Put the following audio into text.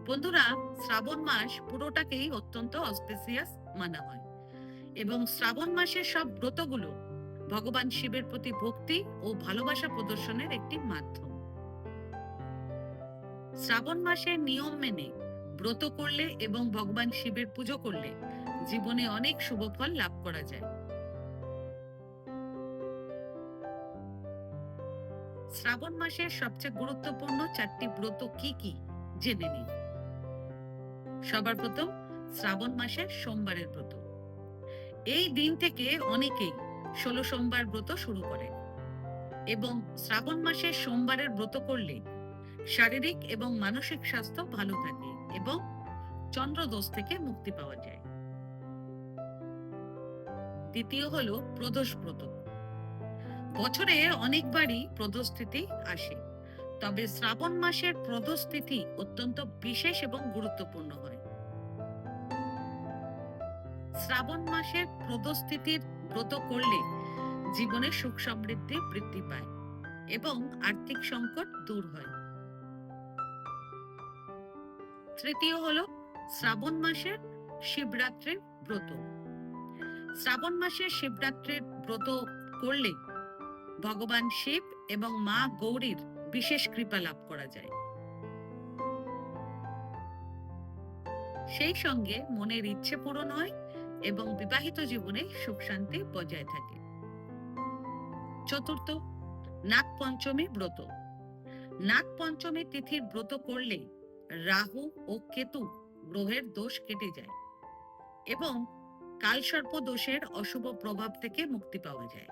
বন্ধুরা, শ্রাবণ মাস পুরোটাকেই অত্যন্ত অস্পেসিয়াস মানা হয় এবং শ্রাবণ মাসের সব ব্রতগুলো ভগবান শিবের প্রতি ভক্তি ও ভালোবাসা প্রদর্শনের একটি মাধ্যম। শ্রাবণ মাসের নিয়ম মেনে ব্রত করলে এবং ভগবান শিবের পুজো করলে জীবনে অনেক শুভ ফল লাভ করা যায়। শ্রাবণ মাসের সবচেয়ে গুরুত্বপূর্ণ 4টি ব্রত কি কি জেনে নিন। সবার প্রথম, শ্রাবণ মাসের সোমবারের ব্রত। এই দিন থেকে অনেকেই 16 সোমবার ব্রত শুরু করে এবং শ্রাবণ মাসে সোমবারের ব্রত করলে শারীরিক এবং মানসিক স্বাস্থ্য ভালো থাকে এবং চন্দ্রদোষ থেকে মুক্তি পাওয়া যায়। দ্বিতীয় হলো প্রদোষ ব্রত। বছরে অনেকবারই প্রদোষ তিথি আসে, তবে শ্রাবণ মাসের প্রদোষ তিথি অত্যন্ত বিশেষ এবং গুরুত্বপূর্ণ হয়। শ্রাবণ মাসের প্রদোষ তিথির ব্রত করলে জীবনে সুখ সমৃদ্ধি বৃদ্ধি পায় এবং আর্থিক সংকট দূর হয়। তৃতীয় হলো শ্রাবণ মাসের শিবরাত্রির ব্রত। শ্রাবণ মাসের শিবরাত্রির ব্রত করলে ভগবান শিব এবং মা গৌরীর বিশেষ কৃপা লাভ করা যায়। সেই সঙ্গে মনের ইচ্ছে পূরণ হয় এবং বিবাহিত জীবনে সুখ শান্তি বজায় থাকে। চতুর্থ, নাগ পঞ্চমী ব্রত। নাগ পঞ্চমী তিথির ব্রত করলে রাহু ও কেতু গ্রহের দোষ কেটে যায় এবং কালসর্প দোষের অশুভ প্রভাব থেকে মুক্তি পাওয়া যায়।